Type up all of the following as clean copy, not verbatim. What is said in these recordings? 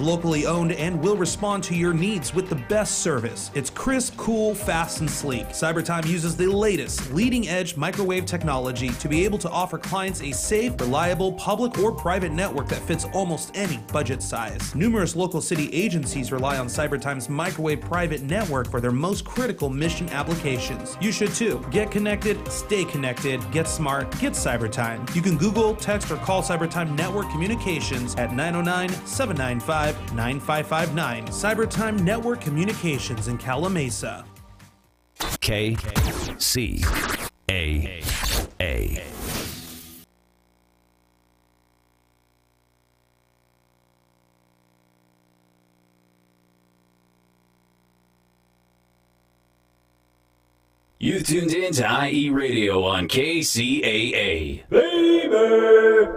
Locally owned and will respond to your needs with the best service. It's crisp, cool, fast, and sleek. CyberTime uses the latest, leading-edge microwave technology to be able to offer clients a safe, reliable, public or private network that fits almost any budget size. Numerous local city agencies rely on CyberTime's microwave private network for their most critical mission applications. You should too. Get connected, stay connected, get smart, get CyberTime. You can Google, text, or call CyberTime Network Communications at 909-795-9559. CyberTime Network Communications in Calamasa. KCAA. You tuned in to IE Radio on KCAA. Baby!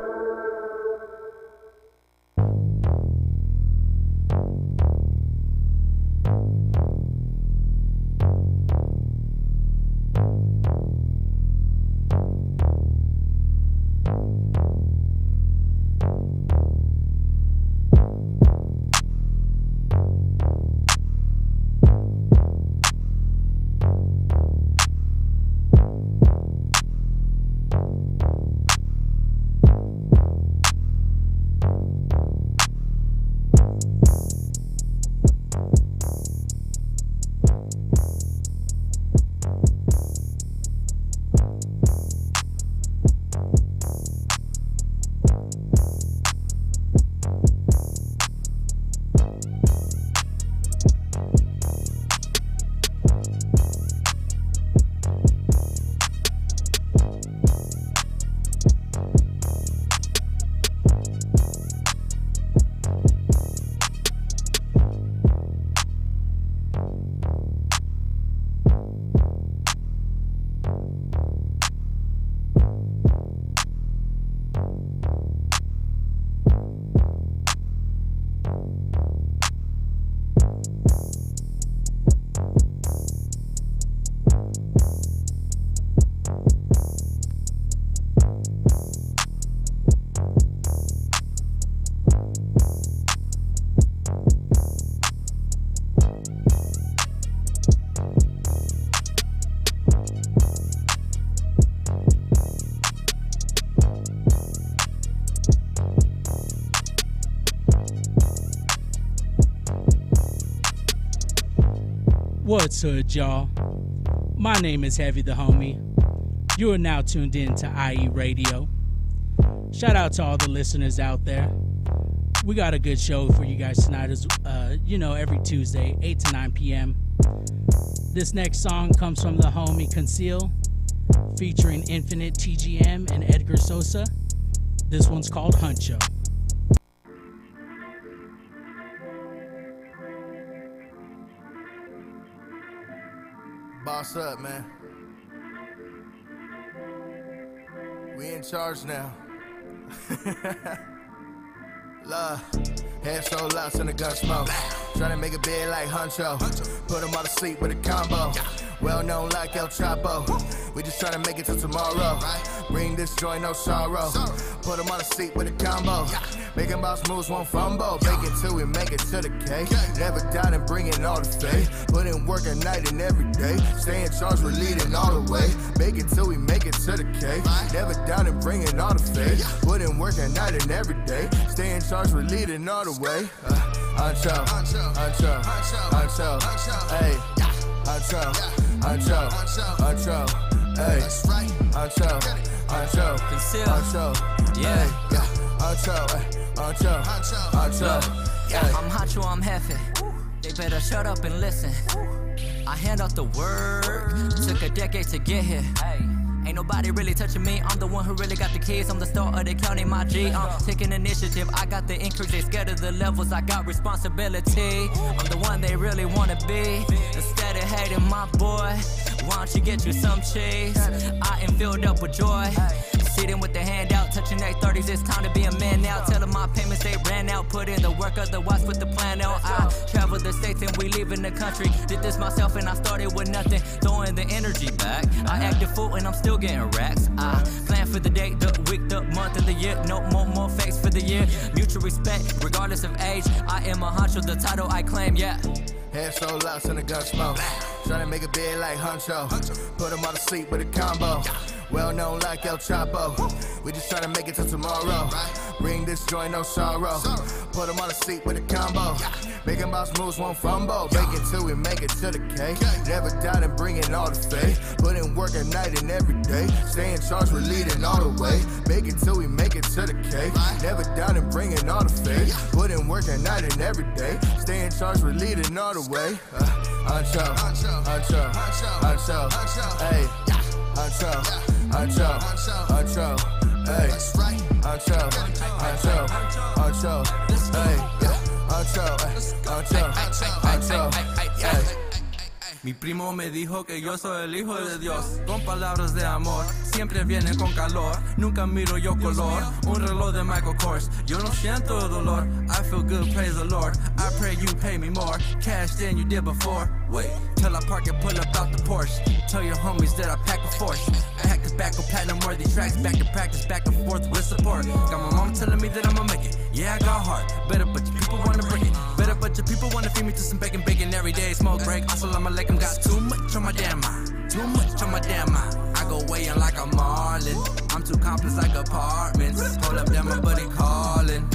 What's hood, y'all? My name is Heavy the Homie. You are now tuned in to IE Radio. Shout out to all the listeners out there. We got a good show for you guys tonight, as every Tuesday, 8 to 9 p.m. This next song comes from the homie Conceal, featuring Infinite TGM and Edgar Sosa. This one's called Huncho. Boss up, man. We in charge now. Love, head so loud in the gun smoke. Tryna make it big like Huncho. Put them all to sleep with a combo. Well known like El Chapo. We just tryna make it till tomorrow. Bring this joy, no sorrow. Put them all to sleep with a combo. Making boss moves, won't fumble. Make it till we make it to the K. Never doubt and bring in all the faith. Put in work at night and every day. Stay in charge, we're leading all the way. Make it till we make it to the K. Never doubt and bring in all the faith. Put in work at night and every day. Stay in charge, we're leading all the way. Huncho, Huncho, Huncho, hey. Huncho, Huncho, Huncho, hey. Huncho, Huncho, Huncho, yeah. Huncho, Huncho, Huncho, yeah. I'm Huncho, I'm Hefe. They better shut up and listen. I hand out the word. Took a decade to get here. Ain't nobody really touching me. I'm the one who really got the keys. I'm the star of the county, my G. I'm taking initiative. I got the increase. They scared of the levels. I got responsibility. I'm the one they really wanna be. Instead of hating my boy, why don't you get you some cheese? I am filled up with joy. See get in with the hand out. Touching their 30s, it's time to be a man now. Tell them my payments, they ran out. Put in the work, otherwise put the plan out. I travel the states and we leave in the country. Did this myself and I started with nothing. Throwing the energy back. I acted full and I'm still getting racks. I plan for the day, the week, the month, and the year. No more fakes for the year. Mutual respect, regardless of age. I am a honcho, the title I claim, yeah. Head so loud in the gun smoke. Tryna make it big like Huncho. Put him on the seat with a combo. Well known like El Chapo. We just tryna make it till tomorrow. Bring this joint, no sorrow. Put him on the seat with a combo. Making boss moves, won't fumble. Make it till we make it to the K. Never doubt and bring in all the faith. Put in work at night and every day. Stay in charge, we're leading all the way. Make it till we make it to the K. Never doubt and bring in all the faith. Put in work at night and every day. Stay in charge, we're leading all the way. Huncho, Huncho, Huncho, hey, Huncho, Huncho, Huncho, hey, Huncho, Huncho, Huncho, hey, Huncho, Huncho, Huncho, hey. Mi primo me dijo que yo soy el hijo de Dios. Con palabras de amor, siempre vienen con calor. Nunca miro yo color. Un reloj de Michael Kors. Yo no siento dolor. I feel good, praise the Lord. I pray you pay me more cash than you did before. Wait, till I park and pull up out the Porsche. Tell your homies that I pack a force. Pack tobacco, platinum worthy tracks. Back to practice, back and forth with support. Got my mom telling me that I'ma make it. Yeah, I got heart. Better but your people wanna break it. Better but your people wanna feed me to some bacon every day. Smoke break. Assalamu alaikum. Got too much on my damn mind. Too much on my damn mind. I go weighing like a marlin. I'm too complex like apartments. Hold up, then my buddy calling.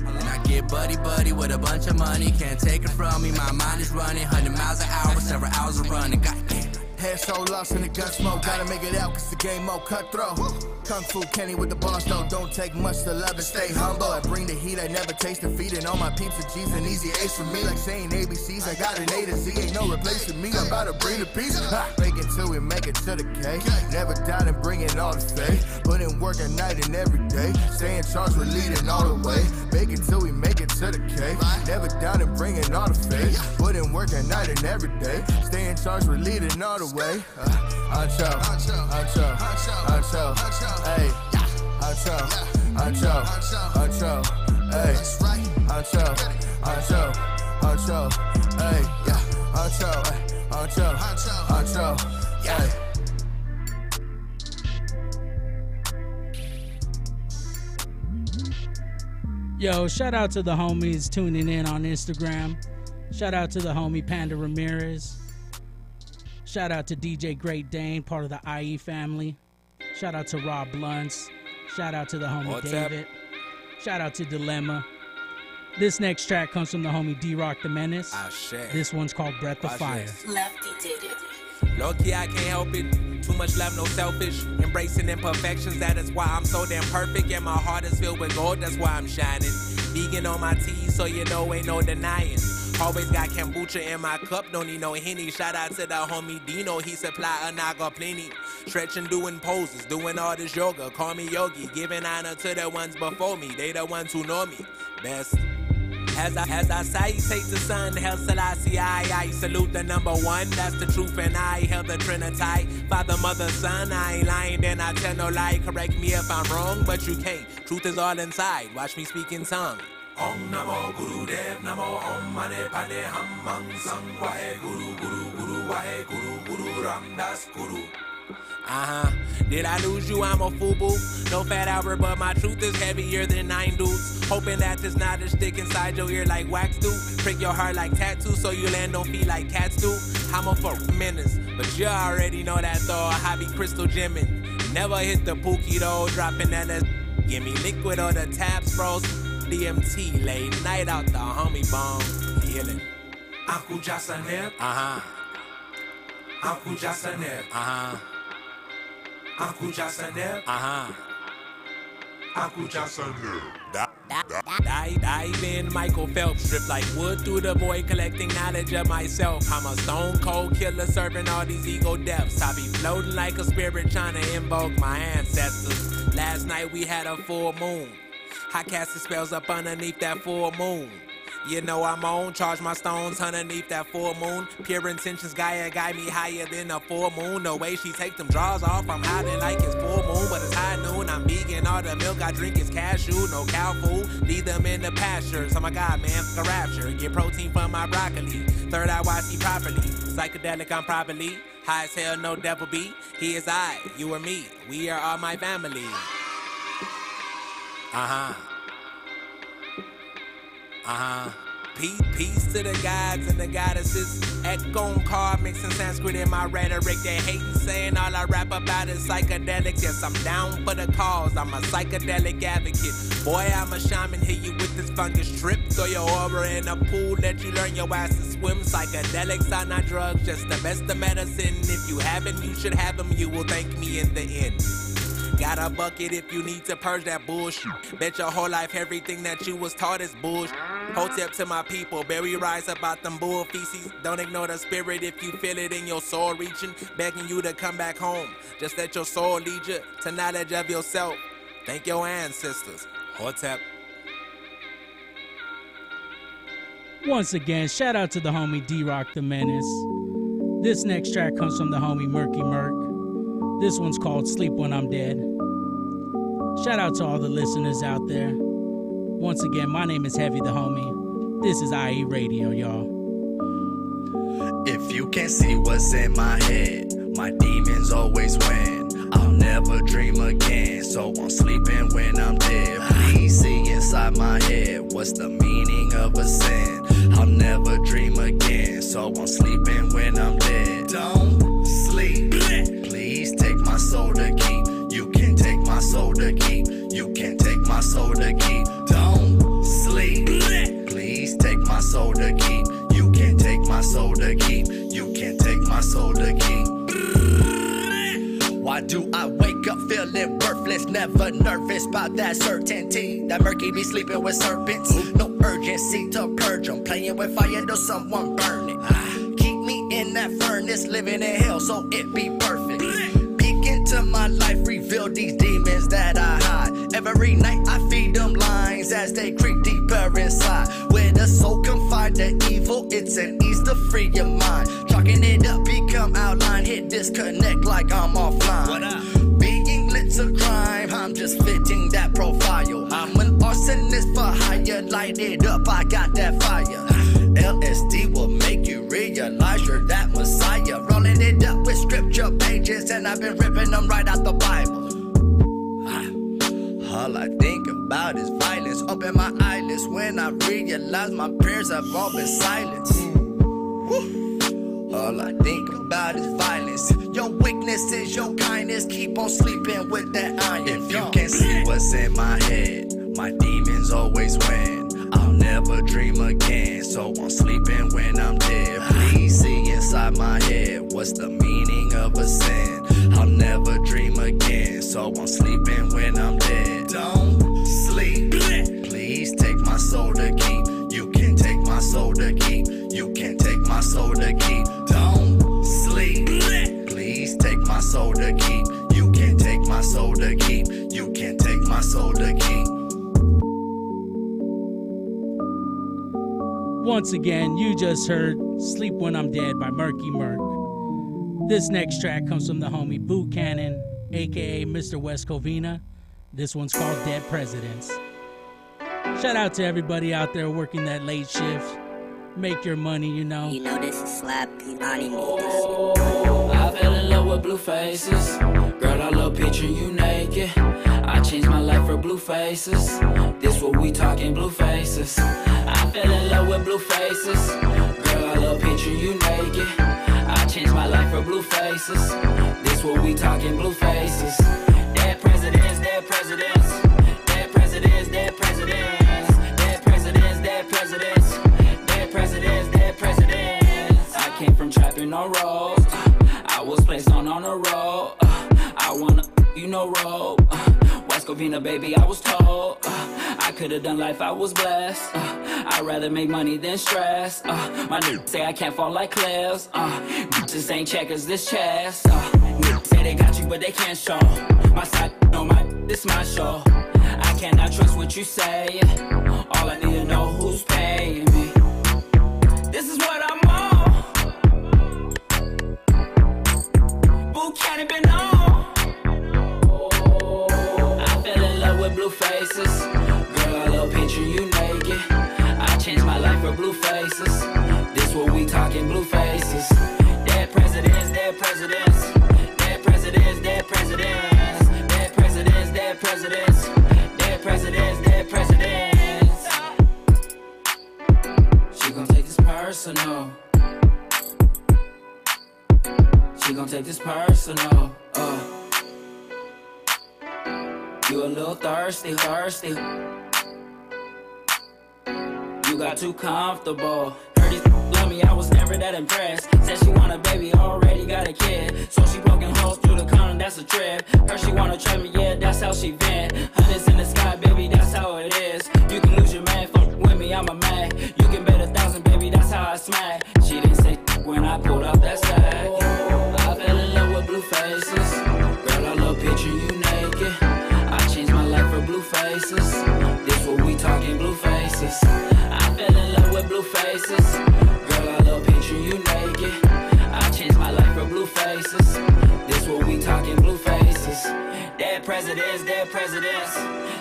And I get buddy with a bunch of money. Can't take it from me. My mind is running 100 miles an hour. Several hours of running. Goddamn. Head so lost in the gun smoke. Gotta make it out cause the game more cutthroat. Kung Fu Kenny with the boss though. Don't take much to love and stay humble. I bring the heat, I never taste defeat. And all my peeps are G's and easy A's for me. Like saying ABCs, I got an A to Z. Ain't no replacing me, I'm about to bring the peace. Make it till we make it to the K. Never doubt and bring in all the faith. Put in work at night and every day. Stay in charge, we're leading all the way. Make it till we make it to the K. Never doubt and bring in all the faith. Put in work at night and every day. Stay in charge, we're leading all the way. Huncho, Huncho, Huncho, hey, Huncho, Huncho, Huncho, hey, Huncho, Huncho, Huncho, hey, Huncho, Huncho, Huncho, hey. Yo, shout out to the homies tuning in on Instagram. Shout out to the homie Panda Ramirez. Shout out to DJ Great Dane, part of the IE family. Shout out to Rob Blunts. Shout out to the homie What's David. Shout out to Dilemma. This next track comes from the homie D-Rock the Menace. This one's called Breath of Fire. Lefty did it. Low-key, I can't help it. Too much love, no selfish. Embracing imperfections, that is why I'm so damn perfect. And my heart is filled with gold, that's why I'm shining. Vegan on my tea, so you know ain't no denying. Always got kombucha in my cup, don't need no Henny. Shout out to the homie Dino, he supply a naga plenty. Stretching, doing poses, doing all this yoga. Call me Yogi, giving honor to the ones before me. They the ones who know me best. As I salutate the sun, Hail Selassie, I salute the number one. That's the truth, and I hail the Trinity. Father, mother, son, I ain't lying, then I tell no lie. Correct me if I'm wrong, but you can't. Truth is all inside. Watch me speak in tongue. Om Namo Guru Dev Namo Om Mane Pane Ham Mang Sang Wahe Guru Guru Guru Wahe Guru Guru Ram Das Guru. Did I lose you? I'm a FUBU. No fat Albert, but my truth is heavier than 9 dudes. Hoping that this knot is stick inside your ear like wax do. Prick your heart like tattoo so you land on feet like cats do. I'm a for menace, but you already know that though. I be crystal gemming. Never hit the pookie though. Dropping that give me liquid or the taps, bros. DMT, late night out the homie bomb. Healing. Aku Jasaner. Aku Jasaner. Aku Jasaner. Aku Jasaner. Dive in, Michael Phelps, strip like wood through the void, collecting knowledge of myself. I'm a stone cold killer, serving all these ego depths. I be floating like a spirit, trying to invoke my ancestors. Last night we had a full moon. I cast the spells up underneath that full moon. You know I'm on, charge my stones underneath that full moon. Pure intentions, Gaia guide me higher than a full moon. The way she take them draws off, I'm hiding like it's full moon, but it's high high noon. I'm vegan, all the milk I drink is cashew. No cow food, leave them in the pastures. Oh my God, man, fuck a rapture. Get protein from my broccoli. Third eye, I see properly. Psychedelic, I'm properly. High as hell, no devil beat. He is I, you or me. We are all my family. Peace to the gods and the goddesses. Ekon card mixing Sanskrit in my rhetoric. They hating saying all I rap about is psychedelics. Yes, I'm down for the cause. I'm a psychedelic advocate. Boy, I'm a shaman. Hit you with this fungus trip. Throw your aura in a pool. Let you learn your ass to swim. Psychedelics are not drugs, just the best of medicine. If you haven't, you should have them. You will thank me in the end. Got a bucket if you need to purge that bullshit. Bet your whole life everything that you was taught is bullshit. Hotep to my people, berry rise about them bull feces. Don't ignore the spirit if you feel it in your soul reaching. Begging you to come back home. Just let your soul lead you to knowledge of yourself. Thank your ancestors. Hotep. Once again, shout out to the homie D-Rock the Menace. This next track comes from the homie Murky Murk. This one's called Sleep When I'm Dead. Shout out to all the listeners out there. Once again, my name is Heavy the Homie. This is IE Radio, y'all. If you can't see what's in my head, my demons always win. I'll never dream again, so I'm sleeping when I'm dead. Please see inside my head, what's the meaning of a sin? I'll never dream again, so I'm sleeping when I'm dead. Don't sleep, please take my soul to keep. You can take my soul to keep. You can take my soul to keep. Don't sleep, please take my soul to keep. You can take my soul to keep. You can take my soul to keep. Why do I wake up feeling worthless? Never nervous about that certainty. That murky be sleeping with serpents. No urgency to purge them. Playing with fire till someone burn it. Keep me in that furnace, living in hell so it be perfect. Peek into my life, reveal these demons that I hide. Every night I feed them lines as they creep deeper inside. Where the soul confide the evil, it's an ease to free your mind. Chalking it up, become outline, hit disconnect like I'm offline. Being lit's a crime, I'm just fitting that profile. I'm an arsonist for hire, light it up, I got that fire. LSD will make you realize you're that messiah. Rolling it up with scripture pages, and I've been ripping them right out the Bible. All I think about is violence. Open my eyelids when I realize my prayers have all been silenced. All I think about is violence. Your weakness is your kindness. Keep on sleeping with that iron. If you can't see what's in my head, my demons always win. I'll never dream again, so I'm sleeping when I'm dead. Please see inside my head, what's the meaning of a sin? I'll never dream again, so I'm sleeping when I'm dead. Don't sleep, please take my soul to keep. You can take my soul to keep. You can take my soul to keep. Don't sleep, please take my soul to keep. You can take my soul to keep. You can take my soul to keep. Once again, you just heard Sleep When I'm Dead by Murky Murk. This next track comes from the homie Boot Cannon, aka Mr. West Covina. This one's called Dead Presidents. Shout out to everybody out there working that late shift. Make your money, you know. You know this is slappy. I need this. I fell in love with blue faces. Girl, I love picturing you naked. I changed my life for blue faces. This what we talking, blue faces. I fell in love with blue faces. Girl, I love picturing you naked. I changed my life for blue faces. This what we talking, blue faces. Dead presidents, dead presidents. Dead presidents, dead presidents. Dead presidents, dead presidents. Dead presidents, dead presidents. I came from trapping on roads. I was placed on a road. I wanna, you know, roll. West Covina, baby, I was told. I could've done life, I was blessed. I'd rather make money than stress. My niggas say I can't fall like cliffs. This ain't checkers, this chess. Niggas say they got you, but they can't show. My side, no, this my show. I cannot trust what you say. All I need to know who's paying me. This is what I'm on. Boot cannon been on. blue faces. This what we talking blue faces. Dead presidents, dead presidents. Dead presidents, dead presidents. Dead presidents, dead presidents. Dead presidents, dead presidents. She gon' take this personal. She gon' take this personal. You a little thirsty, thirsty. You got too comfortable. Heard these love me, I was never that impressed. Said she want a baby, already got a kid. So she broken holes through the condom, that's a trip. Heard she wanna try me, yeah, that's how she vent. Hundreds in the sky, baby, that's how it is. You can lose your man, fuck with me, I'm a man. You can bet 1,000, baby, that's how I smack. She didn't say when I pulled up that sack. I fell in love with blue faces. Girl, I love picture you naked. I changed my life for blue faces. This what we talking blue faces. I fell in love with blue faces. Girl, I love picture you naked. I changed my life for blue faces. This what we talking blue faces. Dead presidents, dead presidents.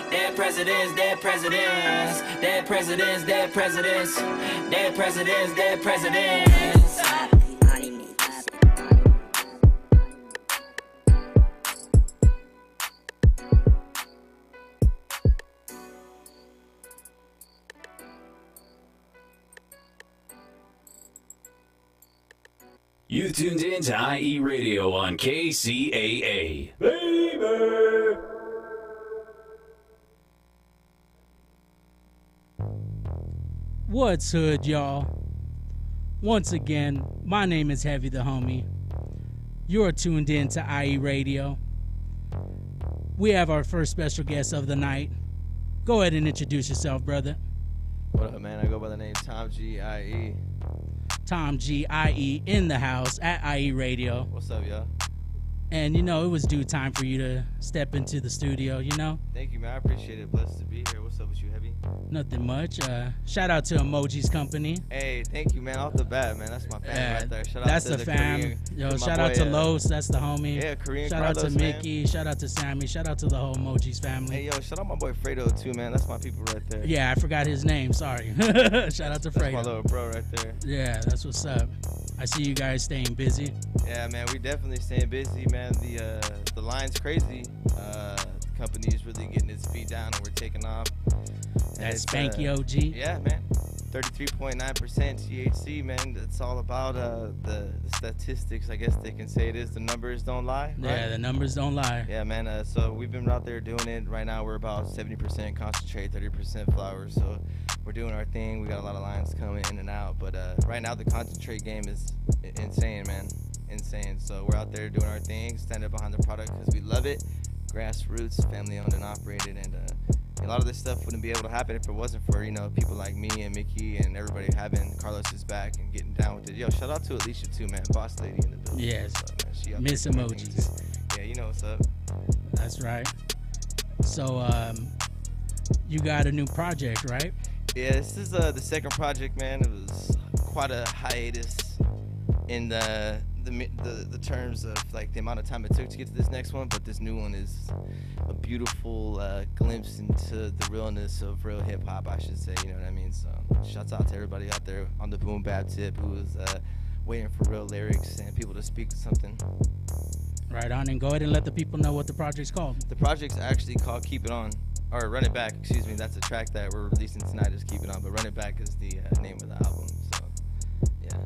Dead presidents, dead presidents. Dead presidents, dead presidents. Dead presidents, dead presidents. You tuned in to IE Radio on KCAA. Baby! What's hood, y'all? Once again, my name is Heavy the Homie. You're tuned in to IE Radio. We have our first special guest of the night. Go ahead and introduce yourself, brother. What up, man? I go by the name Tom G.I.E. Tom G.I.E. in the house at IE Radio. What's up, y'all? And, you know, it was due time for you to step into the studio, you know? Thank you, man. I appreciate it. Blessed to be here. What's up with you, Heavy? Nothing much. Shout out to Emoji's Company. Hey, thank you, man. Off the bat, man. That's my family right there. Shout that's out to the fam. Korean, Yo, shout out to Los. That's the homie. Yeah, Korean Shout Carlos, out to Mickey. Man. Shout out to Sammy. Shout out to the whole Emoji's family. Hey, yo, shout out my boy Fredo, too, man. That's my people right there. Yeah, I forgot his name. Sorry. Shout out to Fredo. That's my little bro right there. Yeah, that's what's up. I see you guys staying busy. Yeah, man. We definitely staying busy, man. The line's crazy. The company is really getting its feet down, and we're taking off. That's Spanky OG. Yeah, man. 33.9% THC, man. That's all about the statistics, I guess they can say it is. The numbers don't lie, right? Yeah, the numbers don't lie. Yeah, man. So we've been out there doing it. Right now we're about 70% concentrate, 30% flowers. So we're doing our thing. We got a lot of lines coming in and out. But right now the concentrate game is insane, man. Insane. So we're out there doing our thing, standing behind the product because we love it. Grassroots, family owned and operated, and a lot of this stuff wouldn't be able to happen if it wasn't for, you know, people like me and Mickey and everybody having Carlos's back and getting down with it. Yo, shout out to Alicia too, man, boss lady in the building. Yes, so, man, Miss Emojis. Yeah, you know what's up. That's right. So you got a new project, right? Yeah, this is the second project, man. It was quite a hiatus in the terms of like the amount of time it took to get to this next one, but this new one is a beautiful glimpse into the realness of real hip hop, I should say. You know what I mean? So shouts out to everybody out there on the boom bap tip who is waiting for real lyrics and people to speak something. Right on, and go ahead and let the people know what the project's called. The project's actually called Keep It On, or Run It Back, excuse me. That's a track that we're releasing tonight is Keep It On, but Run It Back is the name of the album. So yeah.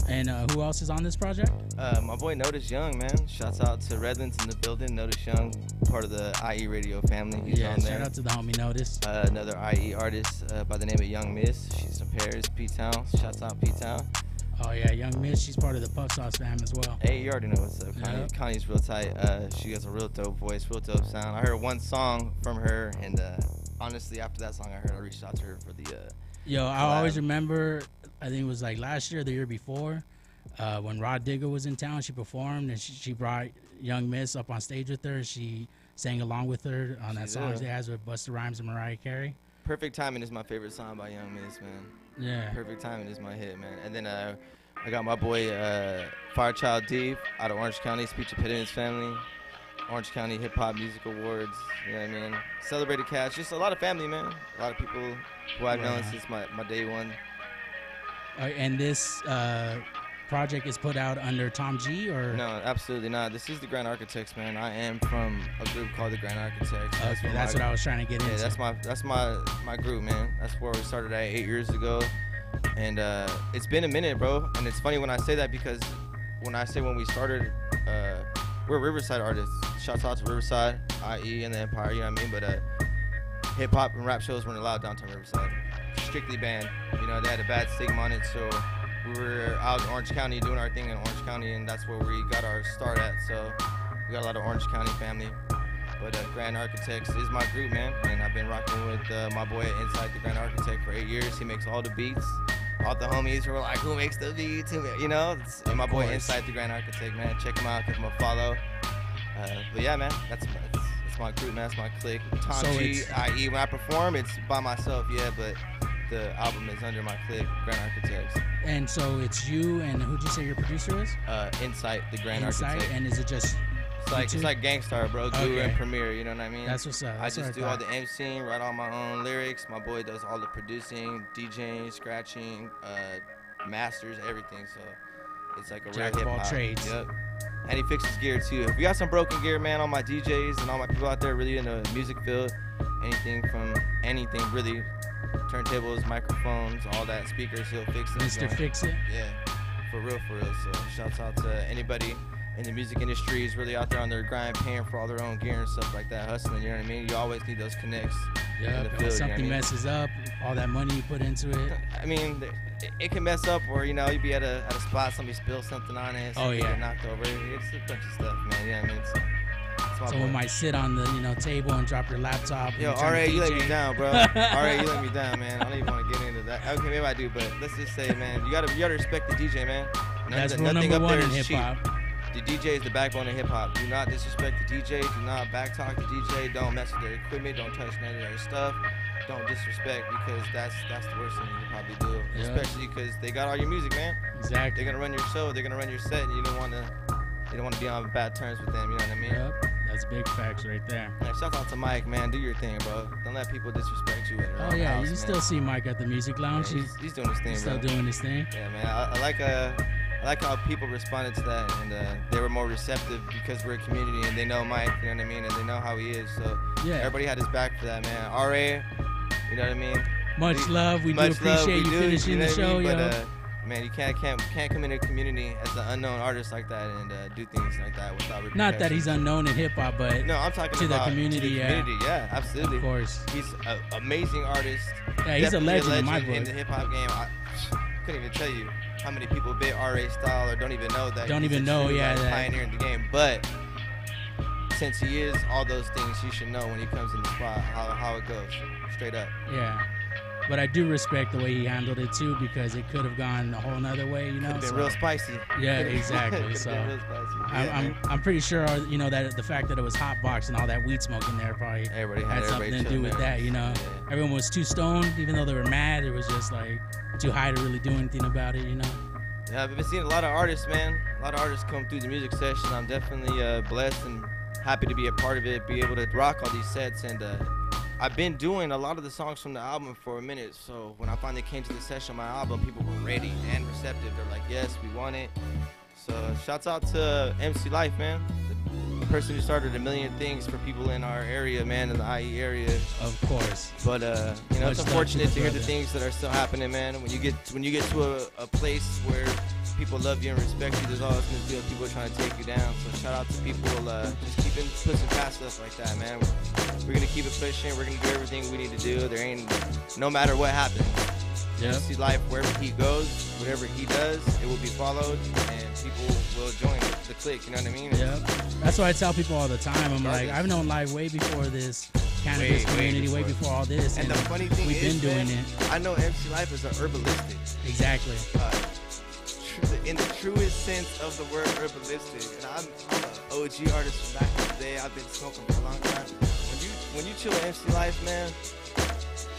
And who else is on this project? My boy Notice Young, man. Shouts out to Redlands in the building. Notice Young, part of the IE Radio family. He's on there. Shout out to the homie Notice. Another IE artist by the name of Young Miss. She's from Paris, P-Town. Shouts out P-Town. Oh yeah, Young Miss. She's part of the Puff Sauce fam as well. Hey, you already know what's up. Connie's real tight. She has a real dope voice, real dope sound. I heard one song from her, and honestly, after that song I reached out to her for the Yo, I always remember, I think it was like last year or the year before, when Rod Digger was in town, she performed, and she brought Young Miss up on stage with her. She sang along with her on that song she has with Busta Rhymes and Mariah Carey. Perfect Timing is my favorite song by Young Miss, man. Yeah. Perfect Timing is my hit, man. And then I got my boy Firechild D out of Orange County, Speech Impediments family. Orange County Hip Hop Music Awards, you know what I mean? Celebrated Cats, just a lot of family, man. A lot of people who I've known since my day one. And this project is put out under Tom G, or no? Absolutely not. This is the Grand Architects, man. I am from a group called the Grand Architects. Okay, that's what I was trying to get into. That's my group, man. That's where we started at 8 years ago, and it's been a minute, bro. And it's funny when I say that because when we started, we're Riverside artists. Shouts out to Riverside, IE, and the Empire. You know what I mean? But hip hop and rap shows weren't allowed downtown Riverside. Strictly banned. You know, they had a bad stigma on it, so we were out in Orange County doing our thing in Orange County, and that's where we got our start at. So we got a lot of Orange County family. But Grand Architects is my group, man, and I've been rocking with my boy Inside the Grand Architect for 8 years. He makes all the beats. All the homies were like, who makes the beats? You know, and my boy Inside the Grand Architect, man. Check him out, give him a follow. But yeah, man, that's my group, man. That's my clique. Tom G, IE. When I perform, it's by myself, yeah, but the album is under my clique, Grand Architects. And so it's you, and who'd you say your producer is? Insight, the Grand Architect. And is it just it's like Gangstar, bro. Guru and Premier, you know what I mean? That's what's up. I just do all the MCing, write all my own lyrics. My boy does all the producing, DJing, scratching, masters, everything. So it's like a Jack real of all hip-hop. trades. Yep. And he fixes gear too. If we got some broken gear, man, all my DJs and all my people out there really in the music field, anything really, turntables, microphones, all that, speakers, he'll fix it. Mr. Fix It. Yeah, for real. So shouts out to anybody in the music industry is really out there on their grind, paying for all their own gear and stuff like that, hustling. You know what I mean? You always need those connects. Yeah, when something messes up, all that money you put into it. I mean, it can mess up, or you be at a spot, somebody spills something on it, so you get knocked over. It's a bunch of stuff, man. You know what I mean? Someone might sit on the table and drop your laptop. Yo, RA, you let me down, bro. RA, you let me down, man. I don't even want to get into that. Okay, maybe I do, but let's just say, man, you gotta respect the DJ, man. That's rule number one in hip hop. The DJ is the backbone of hip hop. Do not disrespect the DJ. Do not backtalk the DJ. Don't mess with their equipment. Don't touch none of their stuff. Don't disrespect, because that's the worst thing you can probably do. Yeah. Especially because they got all your music, man. Exactly. They're gonna run your show. They're gonna run your set, and you don't want to be on bad terms with them. You know what I mean? Yep. That's big facts right there. Man, shout out to Mike, man. Do your thing, bro. Don't let people disrespect you. Oh yeah, you still see Mike at the music lounge. Yeah, he's doing his thing, still doing his thing. Yeah, man. I like how people responded to that, and they were more receptive because we're a community and they know Mike, you know what I mean, and they know how he is. So yeah, everybody had his back for that, man. RA, you know what I mean? Much love. We do appreciate you finishing the show, yo. But man, you can't come into a community as an unknown artist like that and do things like that without repercussions. Not that he's unknown in hip hop, but no, I'm talking to about the community. Yeah, absolutely. Of course, he's an amazing artist. Yeah, he's a legend in my book. In the hip hop game. I couldn't even tell you how many people bit RA style or don't even know that. Pioneer in the game. But since he is all those things, he should know when he comes in the spot how it goes, straight up. Yeah. But I do respect the way he handled it too, because it could have gone a whole nother way, you know. Could have been real spicy. Yeah, exactly. So I'm pretty sure, that the fact that it was hot box and all that weed smoke in there probably had something to do with that, you know. Yeah. Everyone was too stoned, even though they were mad. It was just like too high to really do anything about it, you know. Yeah, I've been seeing a lot of artists, man. A lot of artists come through the music session. I'm definitely blessed and happy to be a part of it, be able to rock all these sets, and I've been doing a lot of the songs from the album for a minute, so when I finally came to the session on my album, people were ready and receptive. They're like, yes, we want it. So shouts out to MC Life, man. The person who started a million things for people in our area, man, in the IE area. Of course. But it's unfortunate to hear the things that are still happening, man. When you get to a place where people love you and respect you, there's always going to be people trying to take you down. So shout out to people just keeping pushing past stuff like that, man. We're going to keep it pushing. We're going to do everything we need to do. There ain't, no matter what happens. Yep. See Life, wherever he goes, whatever he does, it will be followed, and people will join the clique, you know what I mean? Yeah. That's why I tell people all the time. I'm like, I've known Life way before this cannabis community, way before all this. And the funny thing we've been doing it. I know MC Life is an herbalistic. Exactly. In the truest sense of the word herbalistic. And I'm an OG artist from back in the day. I've been smoking for a long time. When you chill with MC Life, man,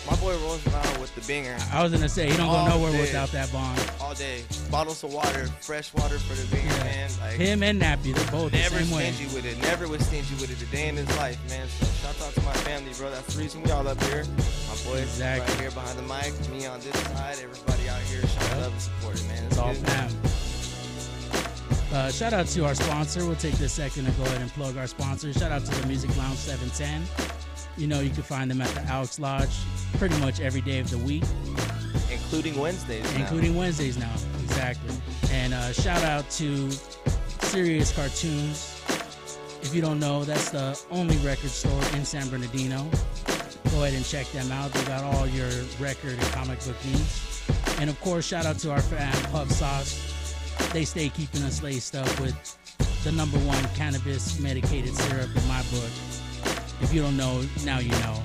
my boy rolls around with the binger. I was gonna say, he don't go nowhere without that bong. All day. Bottles of water, fresh water for the binger, man. Like, him and Nappy, they're both the same way. Never was stingy with it a day in his life, man. So shout shout out to my family, bro. That's the reason we all up here. My boys right here behind the mic, me on this side, everybody out here showing love and supporting, man. It's all fam. Shout out to our sponsor. We'll take this second to go ahead and plug our sponsor. Shout out to the Music Lounge 710. You know, you can find them at the Alex Lodge pretty much every day of the week. Including Wednesdays now. Including Wednesdays now, exactly. And shout out to Serious Cartoons. If you don't know, that's the only record store in San Bernardino. Go ahead and check them out. They got all your record and comic book needs. And of course, shout out to our fan Puff Sauce. They stay keeping us laced up with the #1 cannabis medicated syrup in my book. If you don't know, now you know.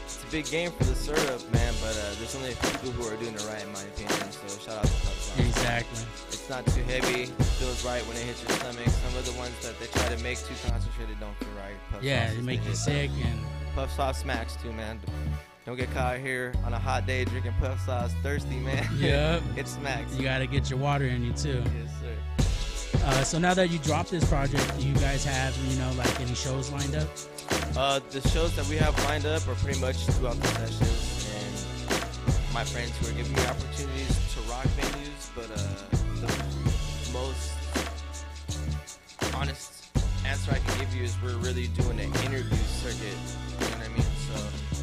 It's a big game for the syrup, man, but there's only a few people who are doing it right, in my opinion. So shout out to Puff Sauce. Exactly. It's not too heavy. Feels right when it hits your stomach. Some of the ones that they try to make too concentrated don't feel right. Puff yeah, sauce they make you sick. And Puff Sauce smacks too, man. Don't get caught here on a hot day drinking Puff Sauce thirsty, man. Yep. It smacks. You got to get your water in you, too. Yes, sir. So now that you dropped this project, do you guys have, like any shows lined up? The shows that we have lined up are pretty much throughout the sessions, and my friends who are giving me opportunities to rock venues, but the most honest answer I can give you is we're really doing an interview circuit, you know what I mean? So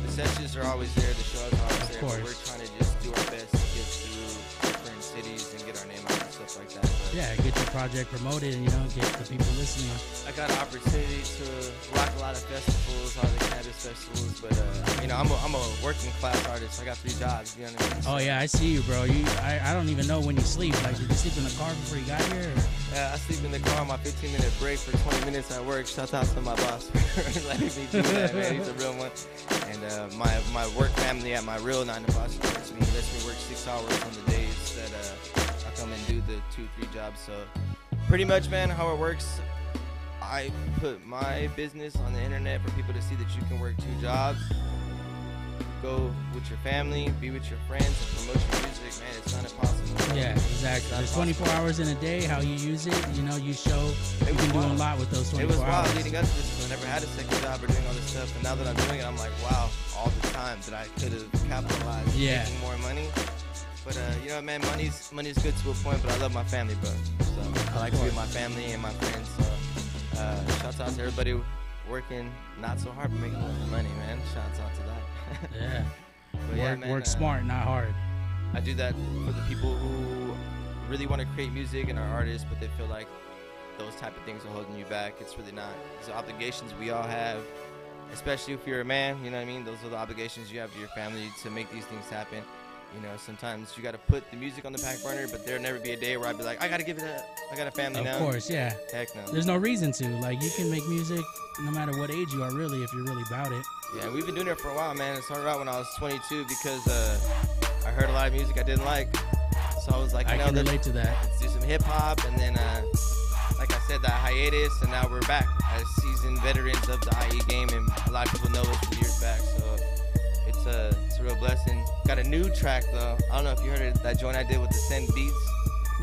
the sessions are always there, the shows are always there, but we're trying to just do our best to get through different cities and get our name out and stuff like that. But yeah, get your project promoted and, get the people listening. I got an opportunity to rock a lot of festivals, all the cannabis festivals, but I'm a working class artist. I got 3 jobs, you know what I mean? Oh yeah, I see you, bro. I don't even know when you sleep. Like, did you sleep in the car before you got here? Or? Yeah, I sleep in the car on my 15-minute break for 20 minutes at work. Shout out to my boss for letting me do that, man. He's a real one. And my work family at my real 9-to-5 supports me. He lets me work 6 hours on the days that I come and do the 2-3 jobs. So pretty much, man, how it works, I put my business on the internet for people to see that you can work 2 jobs. Go with your family, be with your friends, and promote your music, man. It's not impossible. Yeah, exactly. There's 24 hours in a day. How you use it, you show you can do a lot with those 24 hours. It was wild leading up to this. I never had a second job or doing all this stuff, and now that I'm doing it, I'm like, wow, all the time that I could have capitalized making more money. But man, money's good to a point, but I love my family, bro. So I like to be with my family and my friends. So shouts out to everybody working not so hard but making a lot of money, man. Shouts out to that. Yeah. But work smart, not hard. I do that for the people who really want to create music and are artists, but they feel like those type of things are holding you back. It's really not. These are obligations we all have, especially if you're a man, you know what I mean? Those are the obligations you have to your family to make these things happen. Sometimes you got to put the music on the back burner, but there'll never be a day where I'd be like, I got to give it up. I got a family now. Of course, yeah. Heck no. There's no reason to. Like, you can make music no matter what age you are, really, if you're really about it. Yeah, we've been doing it for a while, man. It started out when I was 22 because I heard a lot of music I didn't like. So I was like, I can relate to that. Let's do some hip-hop, and then, like I said, that hiatus, and now we're back as seasoned veterans of the IE game, and a lot of people know us from years back, so it's a real blessing. Got a new track, though. I don't know if you heard it, that joint I did with the Send Beats.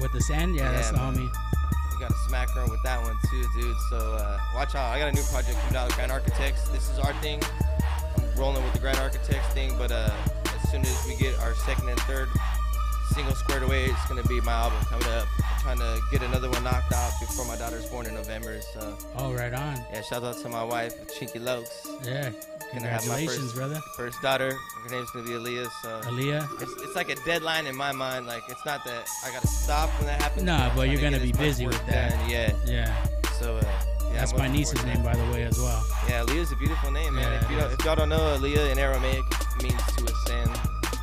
With the Send? Yeah, that's the homie. You got a smacker with that one, too, dude, so watch out. I got a new project coming out with Grand Architects. This is our thing. I'm rolling with the Grand Architects thing, but as soon as we get our second and third single squared away, it's going to be my album coming up. I'm trying to get another one knocked out before my daughter's born in November, so. Oh, right on. Yeah, shout out to my wife, Chinky Lokes. Yeah. Congratulations, brother. First daughter. Her name's going to be Aaliyah, so. Aaliyah? It's like a deadline in my mind. Like, it's not that I got to stop when that happens. Nah, but you're going to be busy with that. Yeah. Yeah. So, that's my niece's name, by the way, as well. Yeah, Aaliyah's a beautiful name, man. Yeah, if y'all don't know, Aaliyah in Aramaic means to ascend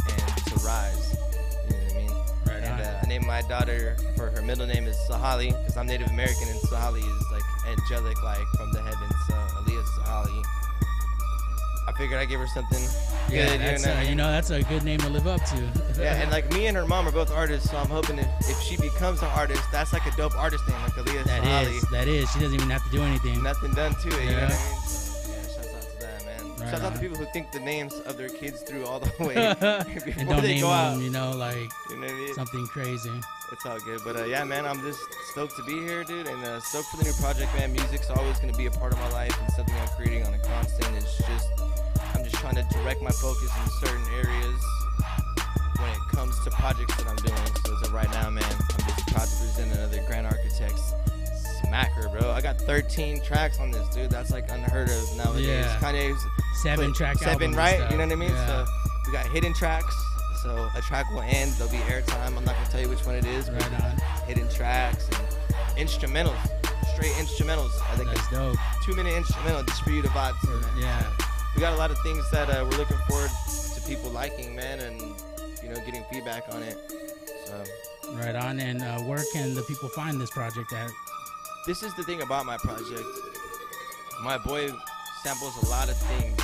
and to rise. You know what I mean? Right on. I named my daughter, for her middle name is Sahali, because I'm Native American, and Sahali is like angelic, like from the heavens. So Aaliyah's Sahali. I figured I'd give her something good. That's a good name to live up to. Yeah, and like me and her mom are both artists, so I'm hoping if she becomes an artist, that's like a dope artist name, like Aaliyah Sahali. That is. She doesn't even have to do anything. Nothing done to it, you know what I mean? So, yeah, shouts out to that, man. Right. Shout out to people who think the names of their kids through all the way before and don't they name go out. them, you know, like you know what I mean? something crazy. It's all good, but yeah, man, I'm just stoked to be here, dude, and stoked for the new project, man. Music's always gonna be a part of my life and something I'm creating on a constant. I'm just trying to direct my focus in certain areas when it comes to projects that I'm doing. So as of right now, man, I'm just proud to present another Grand Architects smacker, bro. I got 13 tracks on this, dude. That's like unheard of nowadays. Yeah. Kanye's 7-track album, right? Stuff. You know what I mean? Yeah. So we got hidden tracks. So a track will end, there'll be airtime. I'm not gonna tell you which one it is. Right on. Hidden tracks and instrumentals, straight instrumentals. I think that's dope. 2-minute instrumental just for you to vibe to, man. Yeah. We got a lot of things that we're looking forward to people liking, man, and you know, getting feedback on it. So. Right on. And where can the people find this project at? This is the thing about my project. My boy samples a lot of things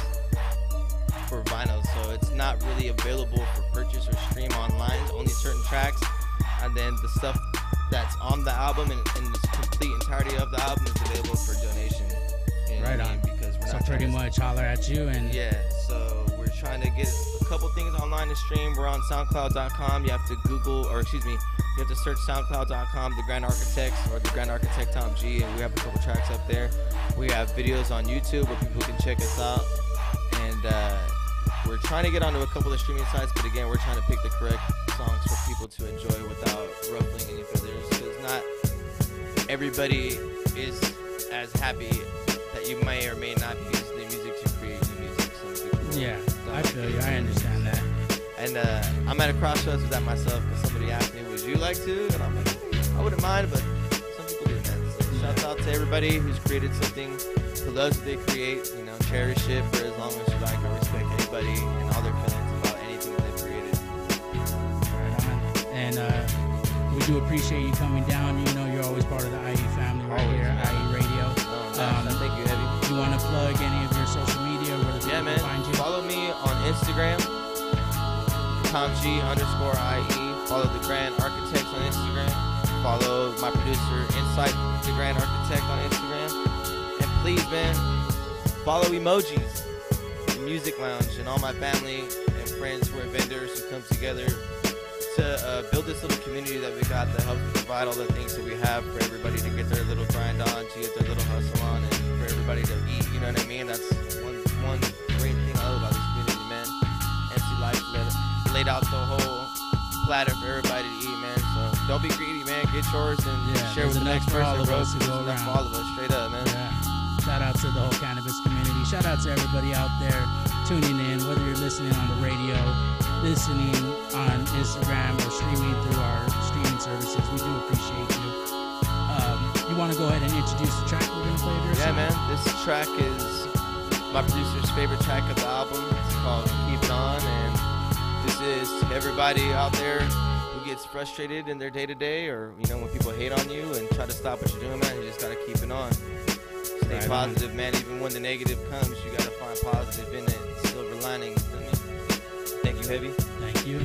for vinyl, so it's not really available for purchase or stream online. It's only certain tracks, and then the stuff that's on the album and the complete entirety of the album is available for donation. Right on. Because we're so not pretty much holler at you and yeah. So we're trying to get a couple things online to stream. We're on SoundCloud.com. You have to you have to search SoundCloud.com, The Grand Architects, or The Grand Architect Tom G, and we have a couple tracks up there. We have videos on YouTube where people can check us out, and we're trying to get onto a couple of streaming sites, but again, we're trying to pick the correct songs for people to enjoy without ruffling any feathers, because not everybody is as happy that you may or may not use the music to create new music. Some people yeah, I feel you. I understand that. And I'm at a crossroads with that myself, because somebody asked me, would you like to? And I'm like, I wouldn't mind, but some people do, man. So shout out to everybody who's created something, who loves what they create, you know, cherish it for as long as you like, or respect anybody and all their feelings about anything that they've created. Right on. And we do appreciate you coming down. You know, you're always part of the IE family right here at IE Radio. Thank you, Heavy. You want to plug any of your social media where the people can find you? Follow me on Instagram, TomG_IE. Follow The Grand Architects on Instagram. Follow my producer, Insight The Grand Architect on Instagram. And please, man, follow Emojis, the Music Lounge, and all my family and friends who are vendors who come together to build this little community that we got that helps provide all the things that we have for everybody to get their little grind on, to get their little hustle on, and for everybody to eat, you know what I mean? That's one great thing I love about this community, man. MC Life laid out the whole platter for everybody to eat, man. So don't be greedy, man. Get yours and share with the next person, bro. There's enough for all of us, straight up, man. Yeah. Shout out to the whole cannabis community. Shout out to everybody out there tuning in, whether you're listening on the radio, listening on Instagram, or streaming through our streaming services. We do appreciate you. You want to go ahead and introduce the track we're going to play of your song? Yeah, man. This track is my producer's favorite track of the album. It's called Keep It On, and this is to everybody out there who gets frustrated in their day-to-day, or, you know, when people hate on you and try to stop what you're doing, man, you just got to keep it on. Stay Right positive, on. man. Even when the negative comes, you got to find positive in it. Silver lining. Thank you, Heavy. Thank you.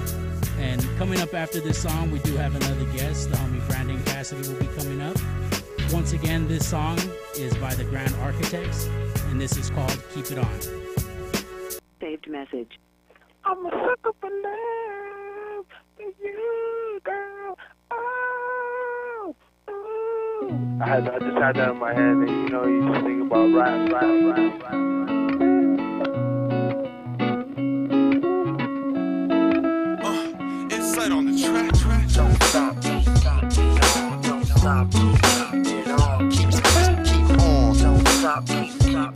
And coming up after this song, we do have another guest. The homie Brandon Cassidy will be coming up. Once again, this song is by the Grand Architects, and this is called Keep It On. Saved message. I'm a sucker for love, for you, girl. Oh, oh. I just had that in my head, and you know, you just think about rap. Insight on the track. Don't stop, don't stop, it on. Keep on. Don't stop, it on.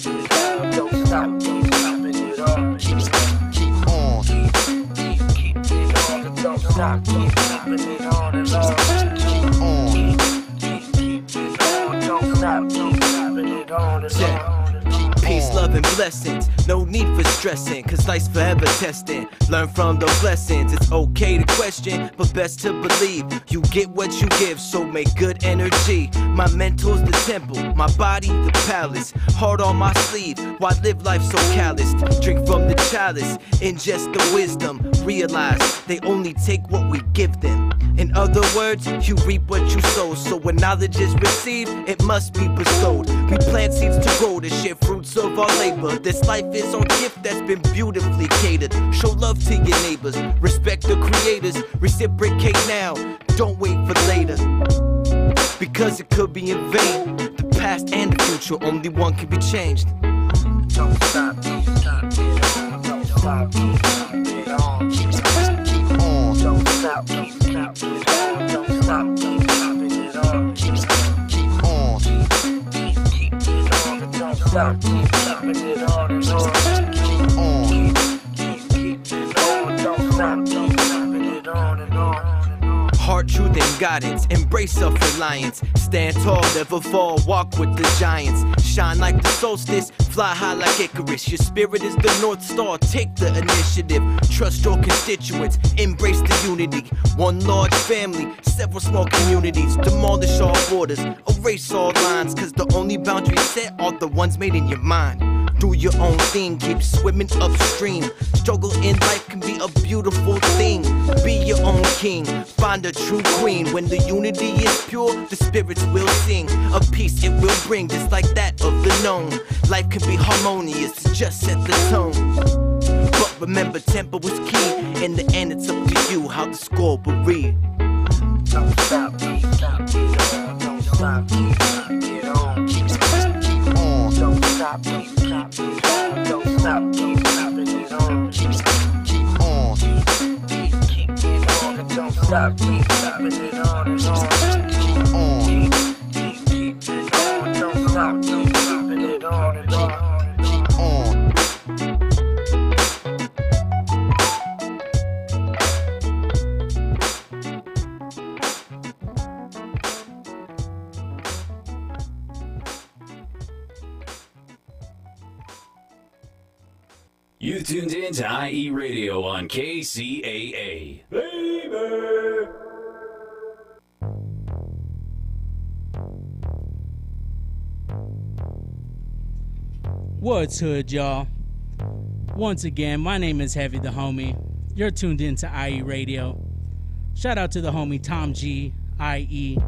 Don't stop, it on. Keep on. Keep it on. Don't stop, keeping it on and on. Keep on. Keep it on. Don't stop, keeping it on and on. Peace, love, and blessings. No need for stressing, cause life's forever testing. Learn from those lessons. It's okay to question, but best to believe. You get what you give, so make good energy. My mental's the temple, my body the palace. Heart on my sleeve, why live life so calloused? Drink from the chalice, ingest the wisdom. realize they only take what we give them. In other words, you reap what you sow. So when knowledge is received, it must be bestowed. We plant seeds to grow to share fruits of our labor. This life is our gift that's been beautifully catered. Show love to your neighbors, respect the creators, reciprocate now, don't wait for later. Because it could be in vain. The past and the future, only one can be changed. Don't stop, keep on, don't stop, keep it on, keep on. Don't stop, keep it on, don't stop, keep it on, keep on. Keep it on, don't stop, keep it on and on. Keep on, keep it on, don't stop, keep it on and on. Heart, truth, and guidance, embrace self-reliance. Stand tall, never fall, walk with the giants. Shine like the solstice, fly high like Icarus. Your spirit is the North Star, take the initiative. Trust your constituents, embrace the unity. One large family, several small communities. Demolish all borders, erase all lines. Cause the only boundaries set are the ones made in your mind. Do your own thing, keep swimming upstream. Struggle in life can be a beautiful thing. Be your own king, find a true queen. When the unity is pure, the spirits will sing. A peace it will bring, just like that of the known. Life can be harmonious, just set the tone. But remember, tempo is key. In the end, it's up to you how the score will read. Don't stop, keep it on, don't stop, keep it on, keep on. Don't stop, keep it on, don't stop, keep it on, keep on. Keep it on, don't stop, keep it on and on. Keep on, keep it on, don't stop, keep it on and on. Keep on. You tuned in to IE Radio on KCAA. Baby! What's hood, y'all? Once again, my name is Heavy the Homie. You're tuned in to IE Radio. Shout out to the homie Tom G, IE,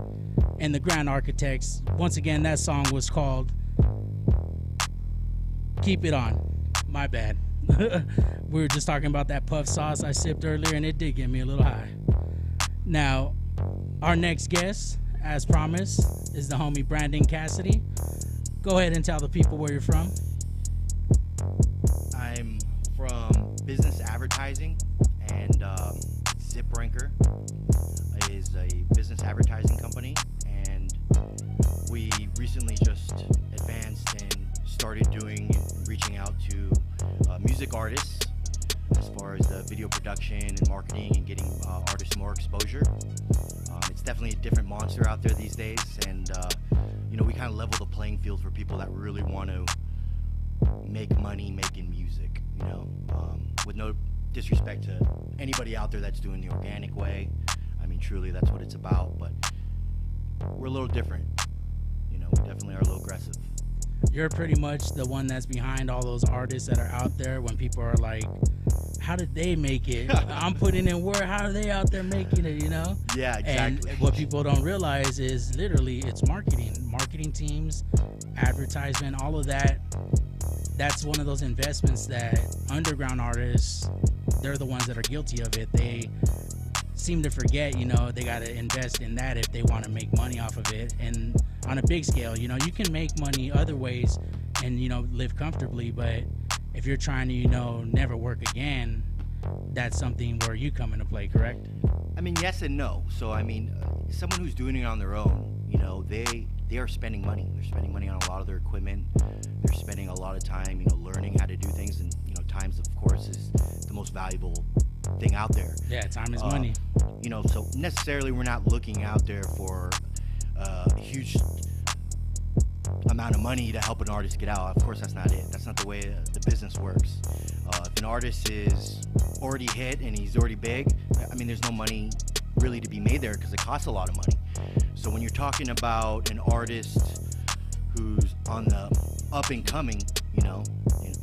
and the Grand Architects. Once again, that song was called Keep It On. My bad. We were just talking about that puff sauce I sipped earlier, and it did get me a little high. Now, our next guest, as promised, is the homie Brandon Cassidy. Go ahead and tell the people where you're from. I'm from business advertising, and ZipRanker is a business advertising company, and we recently just advanced and started reaching out to music artists as far as the video production and marketing and getting artists more exposure. It's definitely a different monster out there these days, and we kind of level the playing field for people that really want to make money making music, with no disrespect to anybody out there that's doing the organic way. I mean, truly that's what it's about, but we're a little different. We definitely are a little aggressive. You're pretty much the one that's behind all those artists that are out there when people are like, how did they make it? I'm putting in work. How are they out there making it, Yeah, exactly. And what people don't realize is literally it's marketing teams, advertisement, all of that. That's one of those investments that underground artists, they're the ones that are guilty of it. They seem to forget, they got to invest in that if they want to make money off of it. And on a big scale, you can make money other ways and, live comfortably. But if you're trying to, never work again, that's something where you come into play, correct? I mean, yes and no. So, someone who's doing it on their own, they are spending money. They're spending money on a lot of their equipment. They're spending a lot of time, learning how to do things. And, times, of course, is the most valuable thing out there. Yeah, time is money. So necessarily we're not looking out there for a huge amount of money to help an artist get out. Of course, that's not it. That's not the way the business works. If an artist is already hit and he's already big, there's no money really to be made there because it costs a lot of money. So when you're talking about an artist who's on the up and coming,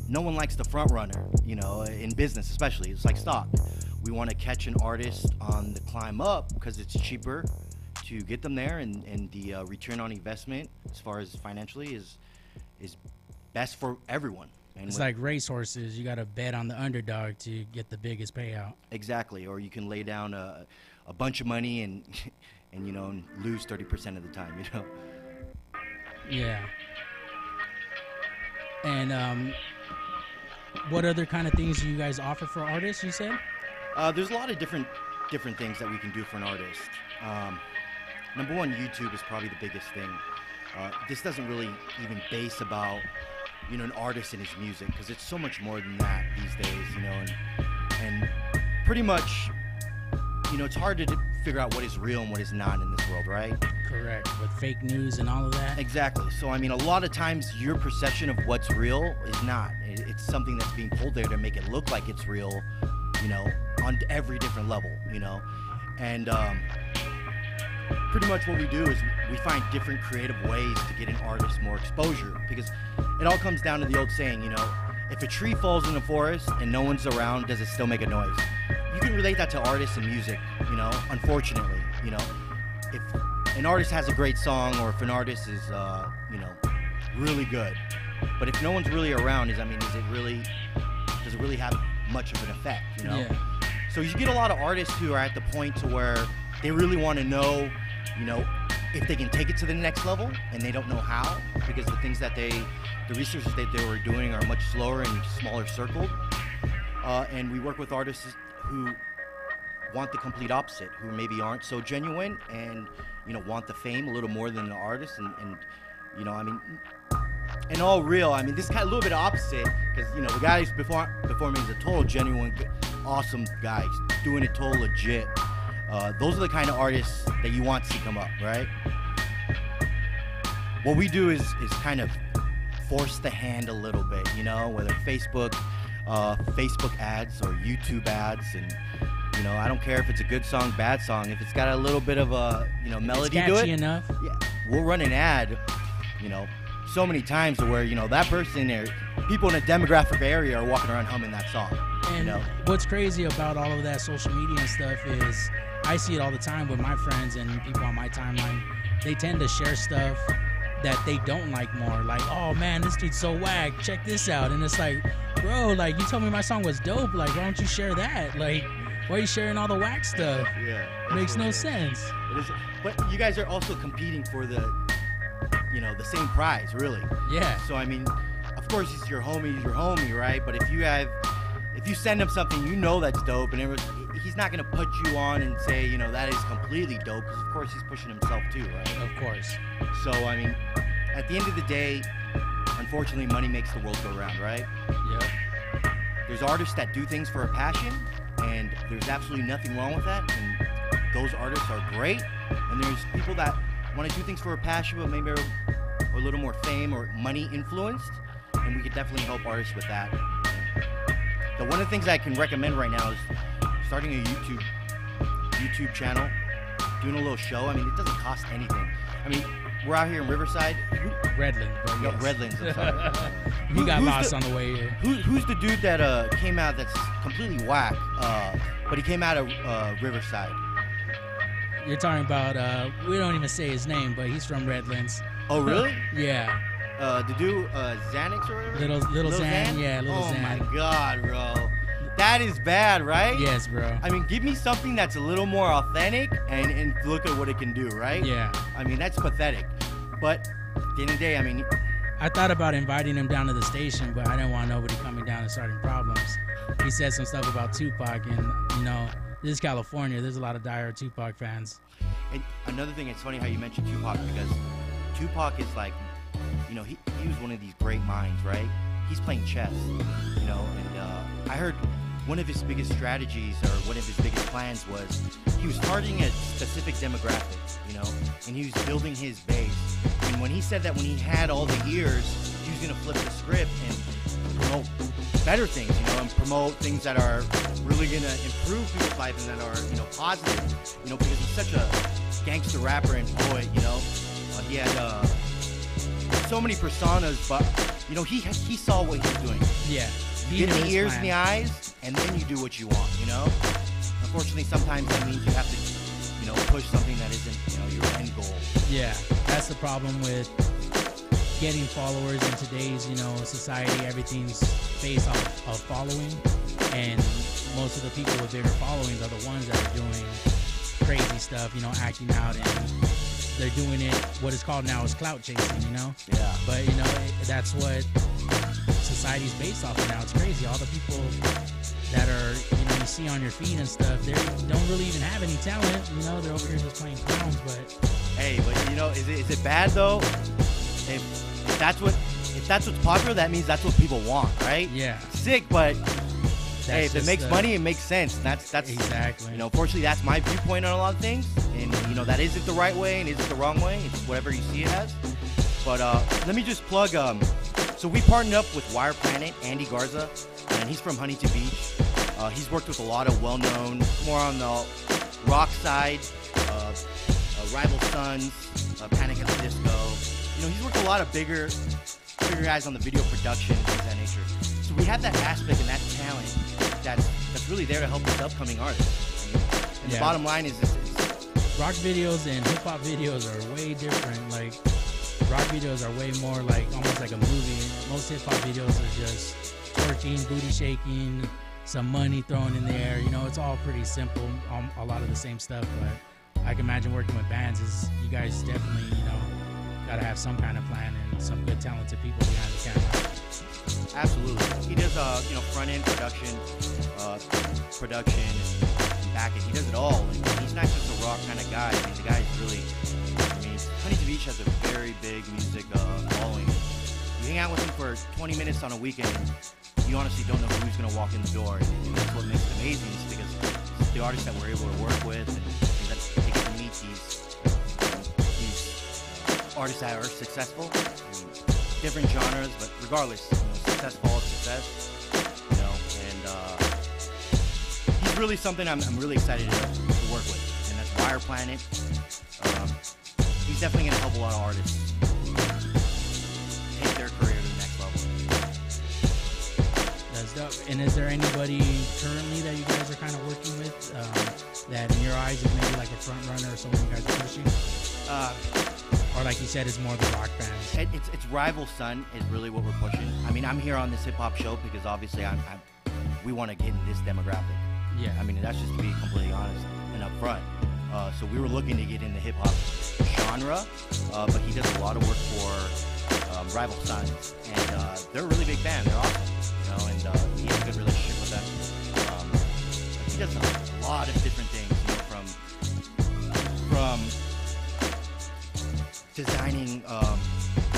no one likes the front runner, in business especially. It's like stock. we want to catch an artist on the climb up because it's cheaper to get them there, and the return on investment as far as financially is best for everyone. And it's like racehorses. You got to bet on the underdog to get the biggest payout. Exactly. Or you can lay down a bunch of money and you know, and lose 30% of the time, you know. Yeah. And what other kind of things do you guys offer for artists, you said? There's a lot of different things that we can do for an artist. Number one, YouTube is probably the biggest thing. This doesn't really even base about, you know, an artist and his music, because it's so much more than that these days, you know, and pretty much, you know, it's hard to figure out what is real and what is not in this world, right? Correct, with fake news and all of that. Exactly. So, I mean, a lot of times your perception of what's real is not. It's something that's being pulled there to make it look like it's real, you know, on every different level, you know. And pretty much what we do is we find different creative ways to get an artist more exposure, because it all comes down to the old saying, you know, if a tree falls in the forest and no one's around, does it still make a noise? You can relate that to artists and music, you know, unfortunately, you know. If an artist has a great song, or if an artist is, you know, really good, but if no one's really around, does it really have much of an effect, you know? Yeah. So you get a lot of artists who are at the point to where they really want to know, you know, if they can take it to the next level, and they don't know how, because the research that they were doing are much slower and smaller circled. And we work with artists who want the complete opposite, who maybe aren't so genuine and, you know, want the fame a little more than the artist. And you know, I mean, in all real, I mean, this kind of a little bit opposite, because, you know, the guy who's before me is a total genuine, awesome guy, doing it total legit. Those are the kind of artists that you want to see come up, right? What we do is kind of force the hand a little bit, you know, whether Facebook ads or YouTube ads, and, you know, I don't care if it's a good song, bad song, if it's got a little bit of a, you know, melody to it. It's catchy enough. Yeah, we'll run an ad, you know, so many times to where, you know, that person there, people in a demographic area are walking around humming that song. And you know? What's crazy about all of that social media and stuff is I see it all the time with my friends and people on my timeline. They tend to share stuff that they don't like more. Like, oh man, this dude's so whack, check this out. And it's like, bro, like, you told me my song was dope. Like, why don't you share that? Like, why are you sharing all the whack stuff? Yeah. Makes no sense. It is, but you guys are also competing for the, you know, the same prize, really. Yeah. So, I mean, of course, he's your homie, right? But if you send him something, you know that's dope, and he's not going to put you on and say, you know, that is completely dope, because of course he's pushing himself too, right? Of course. So, I mean, at the end of the day, unfortunately, money makes the world go round, right? Yeah. There's artists that do things for a passion, and there's absolutely nothing wrong with that, and those artists are great. And there's people that want to do things for a passion, but maybe are a little more fame or money influenced, and we could definitely help artists with that. So one of the things I can recommend right now is starting a YouTube channel, doing a little show. I mean, it doesn't cost anything. I mean, we're out here in Riverside. Redlands. No, Redlands, I'm sorry. We got lost on the way here. Who's the dude that came out that's completely whack, but he came out of Riverside? You're talking about, we don't even say his name, but he's from Redlands. Oh, really? Yeah. The dude, Xanax or whatever? Little Xan? Yeah, Little Xan. Xan. Oh my God, bro. That is bad, right? Yes, bro. I mean, give me something that's a little more authentic and look at what it can do, right? Yeah. I mean, that's pathetic. But at the end of the day, I mean... I thought about inviting him down to the station, but I didn't want nobody coming down and starting problems. He said some stuff about Tupac, and, you know, this is California. There's a lot of diehard Tupac fans. And another thing, it's funny how you mentioned Tupac, because Tupac is like, you know, he was one of these great minds, right? He's playing chess, you know, and I heard one of his biggest strategies, or one of his biggest plans, was he was targeting a specific demographic, you know, and he was building his base. And when he said that when he had all the ears, he was going to flip the script and promote better things, you know, and promote things that are really going to improve people's life and that are, you know, positive, you know, because he's such a gangster rapper and poet, you know. He had so many personas, but, you know, he saw what he was doing. Yeah. You get the ears and the eyes, and then you do what you want, you know? unfortunately, sometimes that means you have to, push something that isn't, your end goal. Yeah, that's the problem with getting followers in today's, society. Everything's based off of following, and most of the people with bigger followings are the ones that are doing crazy stuff, acting out, and they're doing it, what is called now is clout chasing, Yeah. But, that's what society's based off of now. It's crazy. All the people that are, you see on your feed and stuff, they don't really even have any talent, they're over here just playing clowns, but... Hey, but, is it bad, though? If that's what's popular, that means that's what people want, right? Yeah. Sick, but... Hey, if it just makes money, it makes sense. That's exactly. Unfortunately, that's my viewpoint on a lot of things, and that isn't the right way and isn't the wrong way. It's whatever you see it as. But let me just plug. So we partnered up with Wire Planet, Andy Garza, and he's from Huntington Beach. He's worked with a lot of well-known, more on the rock side, Rival Sons, Panic at the Disco. He's worked with a lot of bigger guys on the video production and things of that nature. So we have that aspect and that talent that's really there to help these upcoming artists. And the bottom line is this: rock videos and hip hop videos are way different. Like, rock videos are way more like almost like a movie. Most hip hop videos are just twerking, booty shaking, some money thrown in the air. It's all pretty simple. A lot of the same stuff. But I can imagine working with bands is you guys definitely gotta have some kind of plan and some good talented people behind the camera. Absolutely. He does, front end production, and back end. He does it all. And he's not just a rock kind of guy. The guy's really, Huntington Beach has a very big music following. You hang out with him for 20 minutes on a weekend, you honestly don't know who's going to walk in the door. And that's what makes it amazing, is because the artists that we're able to work with, and that they get to meet these artists that are successful, different genres, but regardless, success follows success, and he's really something I'm really excited to work with, and that's Wire Planet. He's definitely going to help a lot of artists take their career to the next level. That's dope. And is there anybody currently that you guys are kind of working with that in your eyes is maybe like a front runner or someone you guys are pushing? Or like you said, it's more the rock bands. It's Rival Sun is really what we're pushing. I'm here on this hip hop show because obviously we want to get in this demographic. Yeah. That's just to be completely honest and upfront. So we were looking to get in the hip hop genre, but he does a lot of work for Rival Sons, and they're a really big band. They're awesome, and he has a good relationship with them. He does a lot of different things, from designing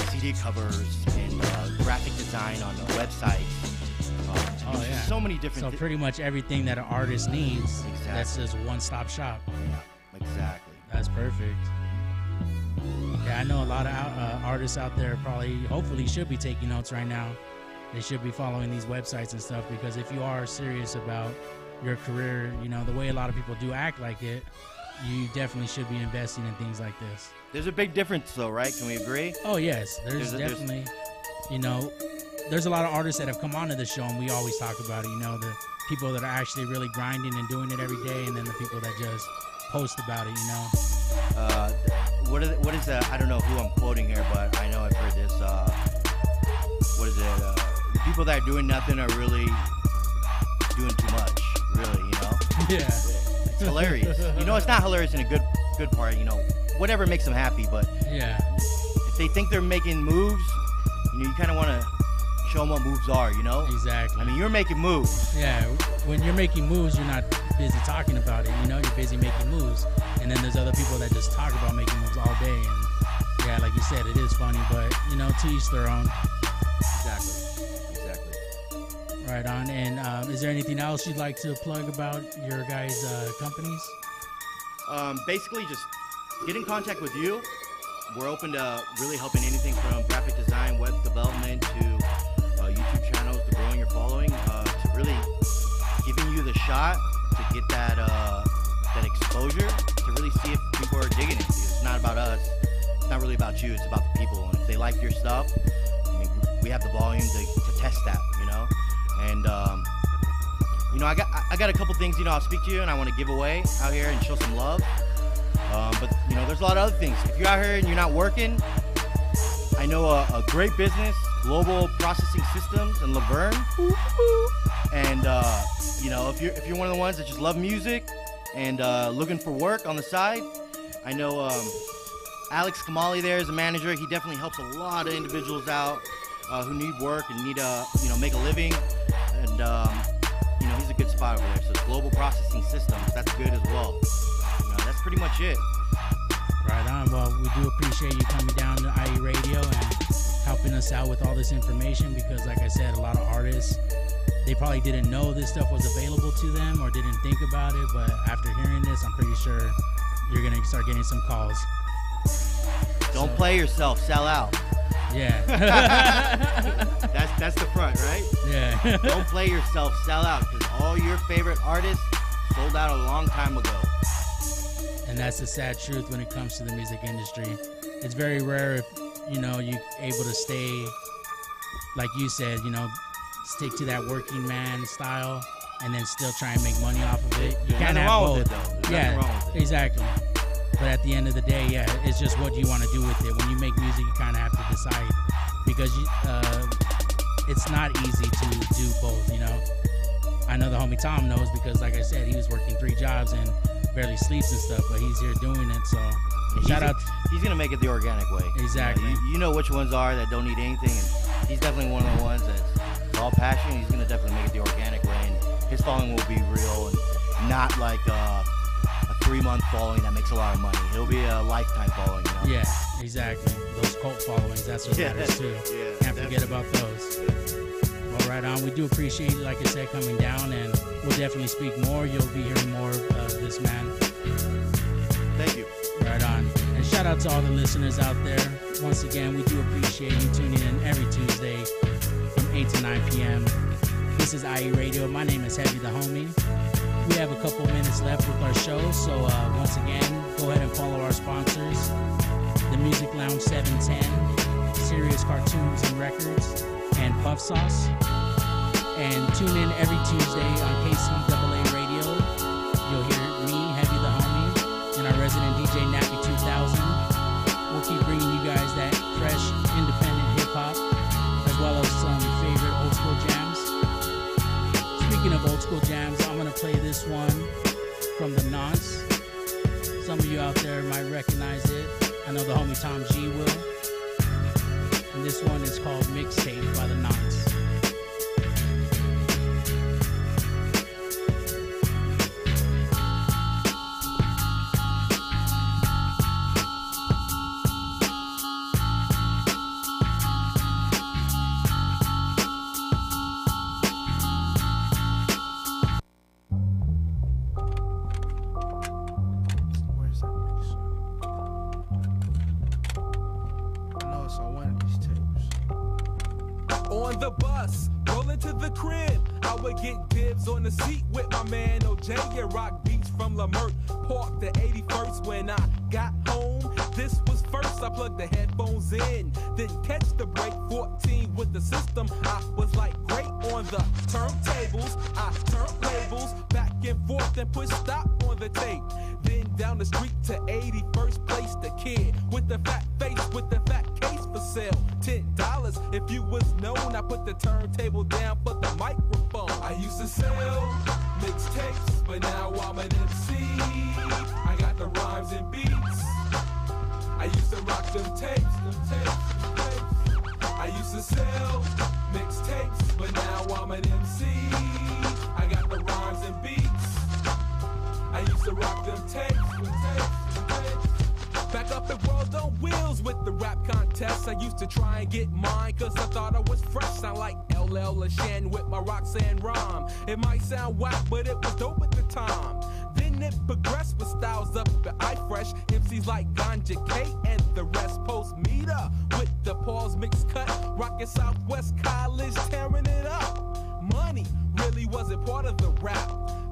CD covers and graphic design on the website. So many different. So pretty much everything that an artist needs. Exactly. That's just one-stop shop. Yeah, exactly. That's perfect. Yeah, I know a lot of artists out there hopefully should be taking notes right now. They should be following these websites and stuff, because if you are serious about your career, the way a lot of people do act like it, you definitely should be investing in things like this. There's a big difference, though, right? Can we agree? Oh, yes. There's definitely, there's a lot of artists that have come onto the show, and we always talk about it, the people that are actually really grinding and doing it every day, and then the people that just post about it, What is that? I don't know who I'm quoting here, but I know I've heard this. What is it? The people that are doing nothing are really doing too much, really, Yeah. It's hilarious. It's not hilarious in a good part, whatever makes them happy, but yeah, if they think they're making moves, you kind of want to show them what moves are, Exactly. You're making moves. Yeah, when you're making moves, you're not busy talking about it, you're busy making moves. And then there's other people that just talk about making moves all day, and yeah, like you said, it is funny, but to each their own. Exactly. Right on. And is there anything else you'd like to plug about your guys' companies? Basically, just get in contact with you. We're open to really helping anything from graphic design, web development, to YouTube channels, to growing your following, to really giving you the shot to get that exposure, to really see if people are digging it. Because it's not about us. It's not really about you. It's about the people. And if they like your stuff, we have the volume to test that, And You know, I got a couple things, you know, I'll speak to you and I want to give away out here and show some love. But, you know, there's a lot of other things. If you're out here and you're not working, I know a great business, Global Processing Systems in Laverne. And, you know, if you're one of the ones that just love music and looking for work on the side, I know Alex Kamali there is a manager. He definitely helps a lot of individuals out who need work and need to, you know, make a living. And, you know, he's a good spot over there. So it's Global Processing Systems. That's good as well. You know, that's pretty much it. Right on. Well, we do appreciate you coming down to IE Radio and helping us out with all this information because, like I said, a lot of artists, they probably didn't know this stuff was available to them or didn't think about it. But after hearing this, I'm pretty sure you're going to start getting some calls. Don't play yourself. Sell out. Yeah. That's the front, right? Yeah. Don't play yourself. Sell out because all your favorite artists sold out a long time ago. And that's the sad truth when it comes to the music industry. It's very rare if, you know, you're able to stay, like you said, you know, stick to that working man style and then still try and make money off of it. You can't have both. With it, though. There's nothing wrong with it. Exactly. But at the end of the day, yeah, it's just what you want to do with it. When you make music, you kind of have to decide because it's not easy to do both, you know. I know the homie Tom knows because, like I said, he was working 3 jobs and barely sleeps and stuff, but he's here doing it. So shout out. He's going to make it the organic way. Exactly. You know which ones are that don't need anything, and he's definitely one of the ones that's all passion. He's going to definitely make it the organic way, and his following will be real and not like a 3-month following that makes a lot of money. It'll be a lifetime following, you know? Yeah, exactly. Those cult followings, that's what matters too. Yeah, can't forget about those. Well, right on. We do appreciate you, like I said, coming down, and we'll definitely speak more. You'll be hearing more of this man. Thank you. Right on. And shout out to all the listeners out there. Once again, we do appreciate you tuning in every Tuesday from 8 to 9 p.m. This is IE Radio. My name is Heavy the Homie. We have a couple minutes left with our show, so once again, go ahead and follow our sponsors, the Music Lounge 710, Serious Cartoons and Records, and Puff Sauce. And tune in every Tuesday on KCAA Radio. You'll hear me, Heavy the Homie, and our resident DJ, Nappy 2000. We'll keep bringing you guys that fresh, independent hip-hop, as well as some favorite old school jams. Speaking of old school jams, I'm going to play this one from the Nonce. Some of you out there might recognize it. I know the homie Tom G will. And this one is called Mixtape by the Nonce. On the bus, rolling to the crib, I would get dibs on the seat with my man OJ and rock beats from Lamert Park the 81st. When I got home, this was first. I plugged the headphones in, didn't catch the break. 14 with the system, I was like great on the turntables. I turned labels back and forth and put stop on the tape. Then down the street to 81st place, the kid with the fat face with the fat case for sale. $10 if you was known. I put the turntable down for the microphone. I used to sell mixtapes, but now I'm an MC. I got the rhymes and beats. I used to rock them tapes. I used to sell mixtapes, but now I'm an MC. I got the rhymes and beats. I used to rock them tapes. Back up in World on Wheels with the rap contest. I used to try and get mine, cause I thought I was fresh. Sound like LL LaShawn with my Roxanne rhyme. It might sound whack, but it was dope at the time. Then it progressed with styles up at iFresh. MCs like Ganja K and the rest. Post meter with the Paul's mixed cut. Rockin' Southwest College, tearing it up. Money really wasn't part of the rap.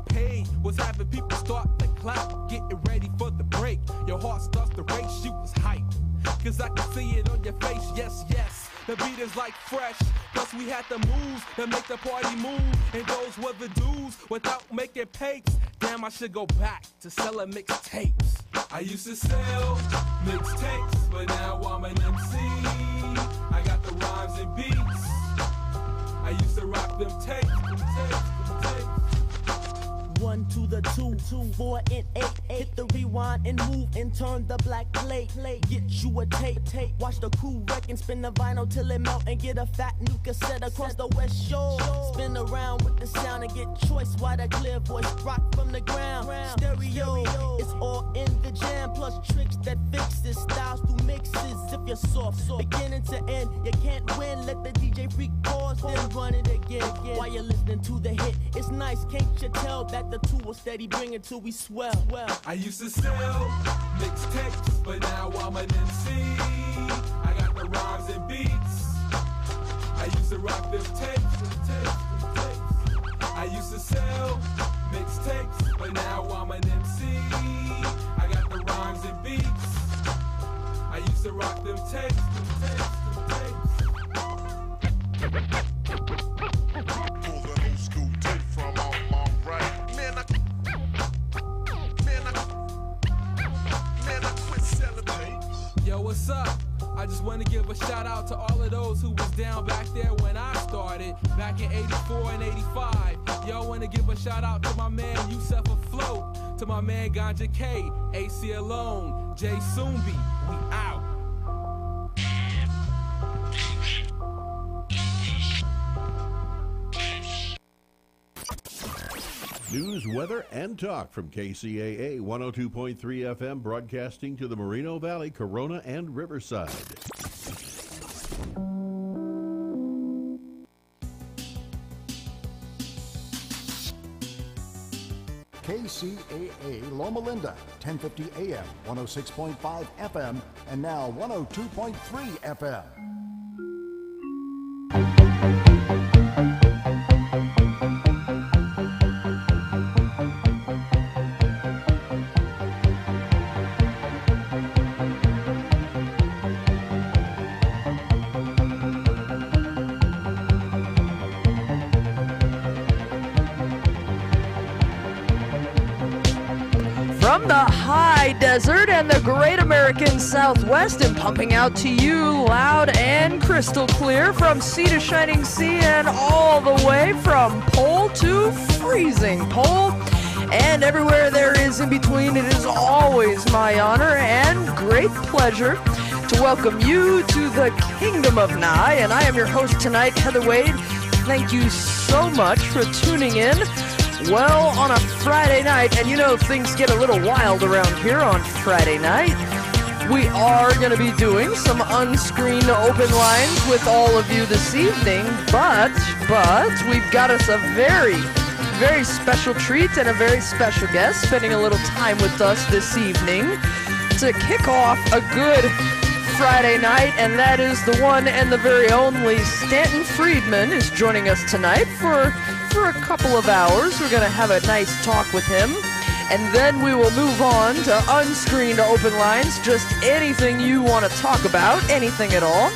Paid was having people start to clap, getting ready for the break. Your heart starts to race, you was hype, cause I can see it on your face, yes, yes. The beat is like fresh. Plus we had the moves that make the party move. And those were the dudes without making papes. Damn, I should go back to selling mixtapes. I used to sell mixtapes, but now I'm an MC. I got the rhymes and beats. I used to rock them tapes. 1 to the 2, 4 and 8. Hit the rewind and move and turn the black plate. Get you a tape. Watch the crew wreck and spin the vinyl till it melt and get a fat new cassette across the West Shore. Spin around with the sound and get choice while the clear voice rock from the ground. Stereo, it's all in the jam. Plus tricks that fixes styles through mixes. If you're soft, beginning to end, you can't win. Let the DJ freak pause, then run it again. While you're listening to the hit, it's nice, can't you tell that the two will steady bring it till we swell. I used to sell mixtapes, but now I'm an MC. I got the rhymes and beats. I used to rock them tapes. I used to sell mixtapes, but now I'm an MC. I got the rhymes and beats. I used to rock them tapes. Pull the old school tape from off my right. Man, I quit selling tapes. Yo, what's up? I just want to give a shout out to all of those who was down back there when I started, back in 84 and 85. Yo, want to give a shout out to my man Yusef Afloat, to my man Ganja K, AC Alone, Jay Soombi. We out. News, weather, and talk from KCAA 102.3 FM, broadcasting to the Moreno Valley, Corona, and Riverside. KCAA Loma Linda, 1050 AM, 106.5 FM, and now 102.3 FM. From the high desert and the great American Southwest, and pumping out to you loud and crystal clear from sea to shining sea and all the way from pole to freezing pole. And everywhere there is in between, it is always my honor and great pleasure to welcome you to the Kingdom of Nye. And I am your host tonight, Heather Wade. Thank you so much for tuning in. Well, on a Friday night, and you know things get a little wild around here on Friday night, we are going to be doing some unscreened open lines with all of you this evening, but we've got us a very, very special treat and a very special guest spending a little time with us this evening to kick off a good Friday night, and that is the one and the very only Stanton Friedman is joining us tonight for a couple of hours. We're going to have a nice talk with him, and then we will move on to unscreened open lines, just anything you want to talk about, anything at all.